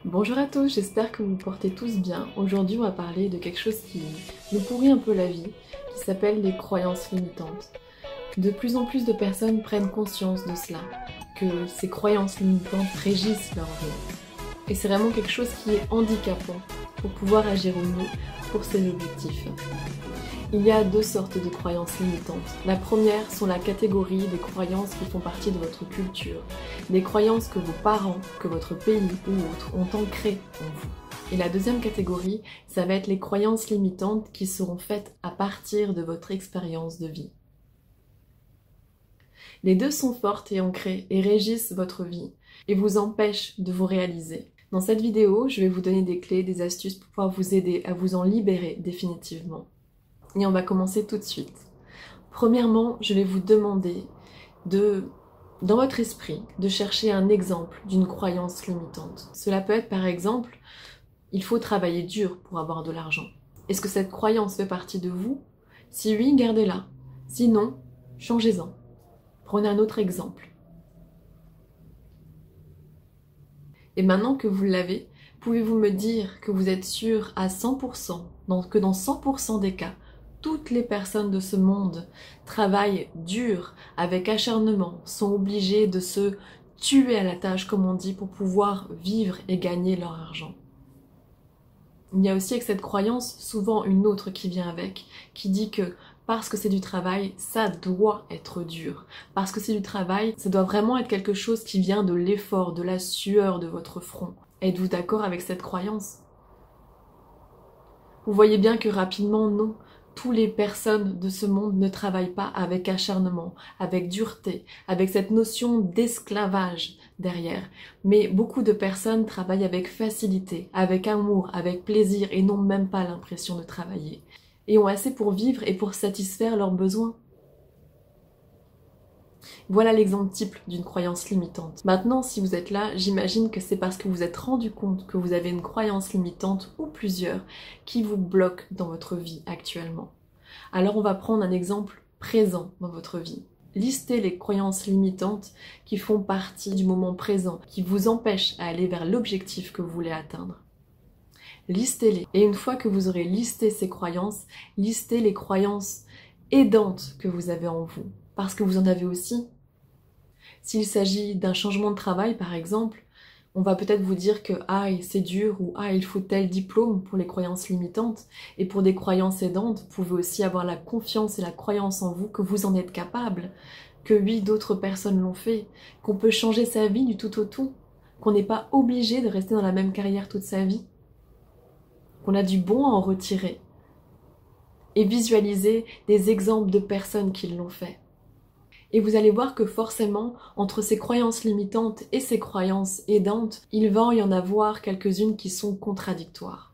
Bonjour à tous, j'espère que vous vous portez tous bien. Aujourd'hui, on va parler de quelque chose qui nous pourrit un peu la vie, qui s'appelle les croyances limitantes. De plus en plus de personnes prennent conscience de cela, que ces croyances limitantes régissent leur vie. Et c'est vraiment quelque chose qui est handicapant pour pouvoir agir au mieux pour ses objectifs. Il y a deux sortes de croyances limitantes. La première sont la catégorie des croyances qui font partie de votre culture, des croyances que vos parents, que votre pays ou autres ont ancrées en vous. Et la deuxième catégorie, ça va être les croyances limitantes qui seront faites à partir de votre expérience de vie. Les deux sont fortes et ancrées et régissent votre vie et vous empêchent de vous réaliser. Dans cette vidéo, je vais vous donner des clés, des astuces pour pouvoir vous aider à vous en libérer définitivement. Et on va commencer tout de suite. Premièrement, je vais vous demander dans votre esprit, de chercher un exemple d'une croyance limitante. Cela peut être par exemple, il faut travailler dur pour avoir de l'argent. Est-ce que cette croyance fait partie de vous? Si oui, gardez-la. Sinon, changez-en. Prenez un autre exemple. Et maintenant que vous l'avez, pouvez-vous me dire que vous êtes sûr à 100%, que dans 100% des cas, toutes les personnes de ce monde travaillent dur, avec acharnement, sont obligées de se tuer à la tâche, comme on dit, pour pouvoir vivre et gagner leur argent. Il y a aussi avec cette croyance souvent une autre qui vient avec, qui dit que parce que c'est du travail, ça doit être dur. Parce que c'est du travail, ça doit vraiment être quelque chose qui vient de l'effort, de la sueur de votre front. Êtes-vous d'accord avec cette croyance? Vous voyez bien que rapidement, non. Toutes les personnes de ce monde ne travaillent pas avec acharnement, avec dureté, avec cette notion d'esclavage derrière. Mais beaucoup de personnes travaillent avec facilité, avec amour, avec plaisir et n'ont même pas l'impression de travailler. Et ont assez pour vivre et pour satisfaire leurs besoins. Voilà l'exemple type d'une croyance limitante. Maintenant, si vous êtes là, j'imagine que c'est parce que vous êtes rendu compte que vous avez une croyance limitante ou plusieurs qui vous bloquent dans votre vie actuellement. Alors on va prendre un exemple présent dans votre vie. Listez les croyances limitantes qui font partie du moment présent, qui vous empêchent à aller vers l'objectif que vous voulez atteindre. Listez-les. Et une fois que vous aurez listé ces croyances, listez les croyances aidantes que vous avez en vous. Parce que vous en avez aussi. S'il s'agit d'un changement de travail, par exemple, on va peut-être vous dire que « ah, c'est dur » ou « ah, il faut tel diplôme » pour les croyances limitantes. Et pour des croyances aidantes, vous pouvez aussi avoir la confiance et la croyance en vous que vous en êtes capable, que oui, d'autres personnes l'ont fait, qu'on peut changer sa vie du tout au tout, qu'on n'est pas obligé de rester dans la même carrière toute sa vie, qu'on a du bon à en retirer. Et visualiser des exemples de personnes qui l'ont fait. Et vous allez voir que forcément, entre ces croyances limitantes et ces croyances aidantes, il va y en avoir quelques-unes qui sont contradictoires.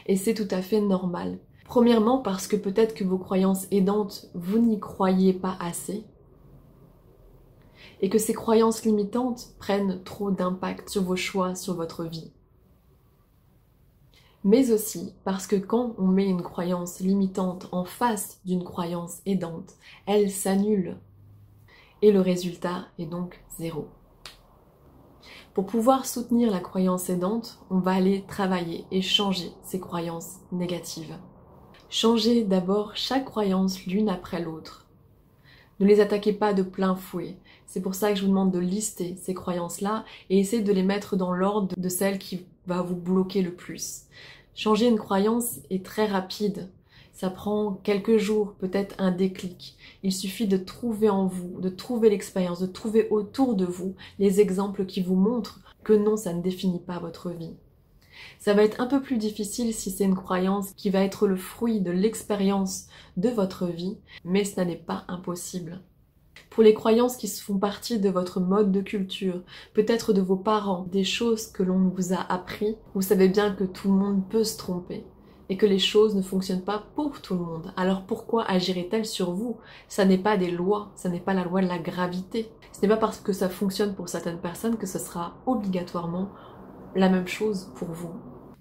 Et c'est tout à fait normal. Premièrement parce que peut-être que vos croyances aidantes, vous n'y croyez pas assez. Et que ces croyances limitantes prennent trop d'impact sur vos choix, sur votre vie. Mais aussi parce que quand on met une croyance limitante en face d'une croyance aidante, elle s'annule. Et le résultat est donc zéro. Pour pouvoir soutenir la croyance aidante, on va aller travailler et changer ces croyances négatives. Changez d'abord chaque croyance l'une après l'autre. Ne les attaquez pas de plein fouet. C'est pour ça que je vous demande de lister ces croyances-là et essayer de les mettre dans l'ordre de celles qui va vous bloquer le plus. Changer une croyance est très rapide. Ça prend quelques jours, peut-être un déclic. Il suffit de trouver en vous, de trouver l'expérience, de trouver autour de vous les exemples qui vous montrent que non, ça ne définit pas votre vie. Ça va être un peu plus difficile si c'est une croyance qui va être le fruit de l'expérience de votre vie, mais ce n'est pas impossible. Pour les croyances qui font partie de votre mode de culture, peut-être de vos parents, des choses que l'on vous a appris, vous savez bien que tout le monde peut se tromper. Et que les choses ne fonctionnent pas pour tout le monde. Alors pourquoi agirait-elle sur vous? Ça n'est pas des lois, ça n'est pas la loi de la gravité. Ce n'est pas parce que ça fonctionne pour certaines personnes que ce sera obligatoirement la même chose pour vous.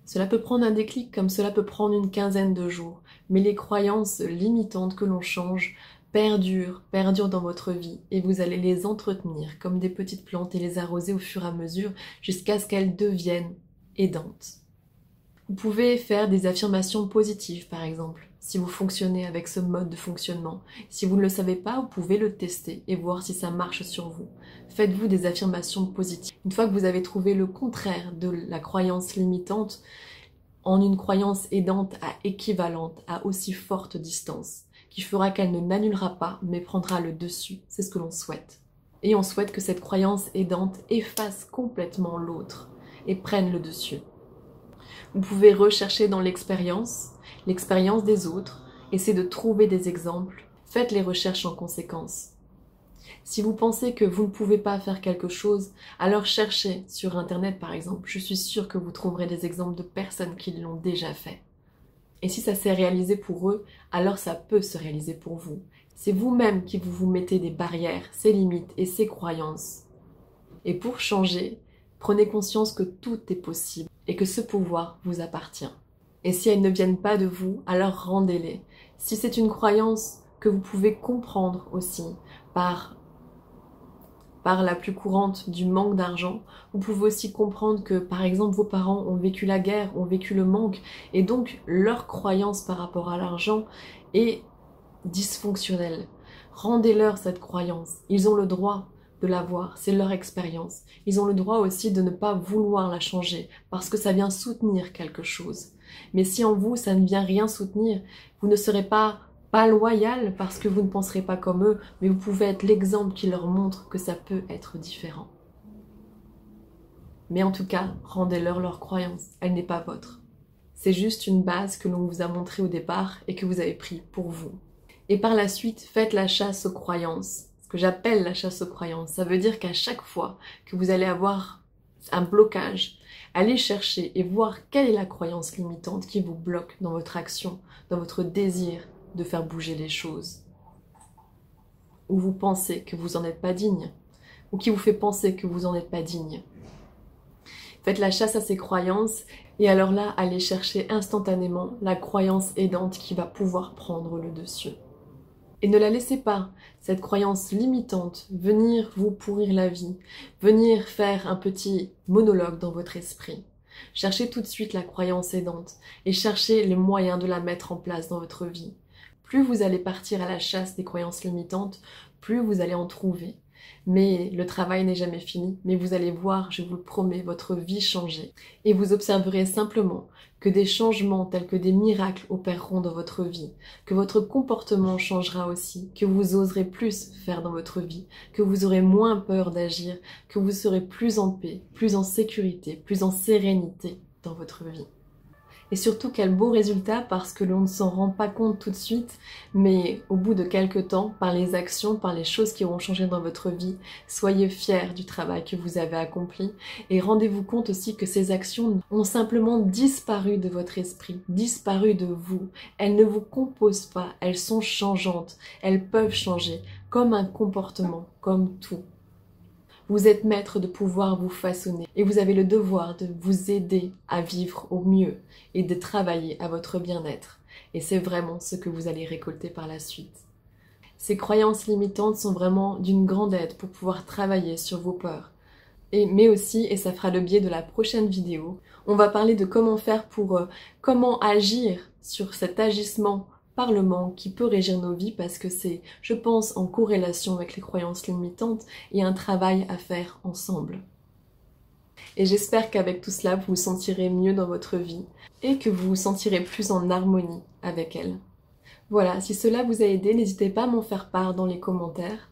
Cela peut prendre un déclic comme cela peut prendre une quinzaine de jours. Mais les croyances limitantes que l'on change perdurent dans votre vie et vous allez les entretenir comme des petites plantes et les arroser au fur et à mesure jusqu'à ce qu'elles deviennent aidante. Vous pouvez faire des affirmations positives par exemple, si vous fonctionnez avec ce mode de fonctionnement. Si vous ne le savez pas, vous pouvez le tester et voir si ça marche sur vous. Faites-vous des affirmations positives. Une fois que vous avez trouvé le contraire de la croyance limitante, en une croyance aidante à équivalente, à aussi forte distance, qui fera qu'elle ne n'annulera pas, mais prendra le dessus. C'est ce que l'on souhaite. Et on souhaite que cette croyance aidante efface complètement l'autre et prenne le dessus. Vous pouvez rechercher dans l'expérience des autres, essayer de trouver des exemples, faites les recherches en conséquence. Si vous pensez que vous ne pouvez pas faire quelque chose, alors cherchez sur internet par exemple. Je suis sûre que vous trouverez des exemples de personnes qui l'ont déjà fait. Et si ça s'est réalisé pour eux, alors ça peut se réaliser pour vous. C'est vous-même qui vous mettez des barrières, ces limites et ces croyances. Et pour changer, prenez conscience que tout est possible et que ce pouvoir vous appartient. Et si elles ne viennent pas de vous, alors rendez-les. Si c'est une croyance que vous pouvez comprendre aussi par la plus courante du manque d'argent, vous pouvez aussi comprendre que par exemple vos parents ont vécu la guerre, ont vécu le manque et donc leur croyance par rapport à l'argent est dysfonctionnelle. Rendez-leur cette croyance, ils ont le droit de l'avoir, c'est leur expérience. Ils ont le droit aussi de ne pas vouloir la changer parce que ça vient soutenir quelque chose. Mais si en vous ça ne vient rien soutenir, vous ne serez pas loyal parce que vous ne penserez pas comme eux, mais vous pouvez être l'exemple qui leur montre que ça peut être différent. Mais en tout cas, rendez-leur leur croyance, elle n'est pas vôtre. C'est juste une base que l'on vous a montrée au départ et que vous avez pris pour vous. Et par la suite, faites la chasse aux croyances. Ce que j'appelle la chasse aux croyances, ça veut dire qu'à chaque fois que vous allez avoir un blocage, allez chercher et voir quelle est la croyance limitante qui vous bloque dans votre action, dans votre désir de faire bouger les choses. Ou vous pensez que vous n'en êtes pas digne, ou qui vous fait penser que vous n'en êtes pas digne. Faites la chasse à ces croyances et alors là, allez chercher instantanément la croyance aidante qui va pouvoir prendre le dessus. Et ne la laissez pas, cette croyance limitante, venir vous pourrir la vie, venir faire un petit monologue dans votre esprit. Cherchez tout de suite la croyance aidante et cherchez les moyens de la mettre en place dans votre vie. Plus vous allez partir à la chasse des croyances limitantes, plus vous allez en trouver. Mais le travail n'est jamais fini, mais vous allez voir, je vous le promets, votre vie changer. Et vous observerez simplement que des changements tels que des miracles opéreront dans votre vie, que votre comportement changera aussi, que vous oserez plus faire dans votre vie, que vous aurez moins peur d'agir, que vous serez plus en paix, plus en sécurité, plus en sérénité dans votre vie. Et surtout, quel beau résultat parce que l'on ne s'en rend pas compte tout de suite, mais au bout de quelques temps, par les actions, par les choses qui auront changé dans votre vie, soyez fiers du travail que vous avez accompli et rendez-vous compte aussi que ces actions ont simplement disparu de votre esprit, disparu de vous. Elles ne vous composent pas, elles sont changeantes, elles peuvent changer, comme un comportement, comme tout. Vous êtes maître de pouvoir vous façonner et vous avez le devoir de vous aider à vivre au mieux et de travailler à votre bien-être. Et c'est vraiment ce que vous allez récolter par la suite. Ces croyances limitantes sont vraiment d'une grande aide pour pouvoir travailler sur vos peurs. Mais aussi, et ça fera le biais de la prochaine vidéo, on va parler de comment faire pour comment agir sur cet agissement par le manque qui peut régir nos vies parce que c'est, je pense, en corrélation avec les croyances limitantes et un travail à faire ensemble. Et j'espère qu'avec tout cela, vous vous sentirez mieux dans votre vie et que vous vous sentirez plus en harmonie avec elle. Voilà, si cela vous a aidé, n'hésitez pas à m'en faire part dans les commentaires.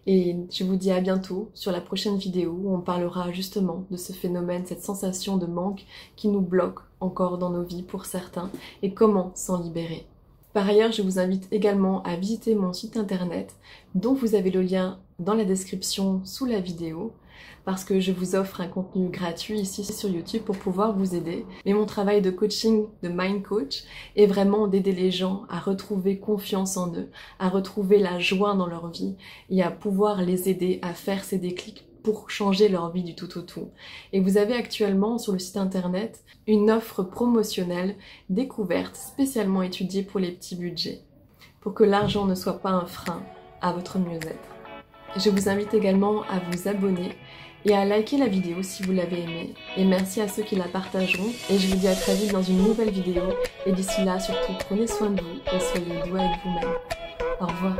Et je vous dis à bientôt sur la prochaine vidéo où on parlera justement de ce phénomène, cette sensation de manque qui nous bloque encore dans nos vies pour certains et comment s'en libérer. Par ailleurs, je vous invite également à visiter mon site internet dont vous avez le lien dans la description sous la vidéo parce que je vous offre un contenu gratuit ici sur YouTube pour pouvoir vous aider. Mais mon travail de coaching, de mind coach, est vraiment d'aider les gens à retrouver confiance en eux, à retrouver la joie dans leur vie et à pouvoir les aider à faire ces déclics pour changer leur vie du tout au tout. Et vous avez actuellement sur le site internet une offre promotionnelle découverte spécialement étudiée pour les petits budgets, pour que l'argent ne soit pas un frein à votre mieux-être. Je vous invite également à vous abonner et à liker la vidéo si vous l'avez aimée. Et merci à ceux qui la partageront. Et je vous dis à très vite dans une nouvelle vidéo. Et d'ici là, surtout, prenez soin de vous et soyez doux avec vous-même. Au revoir.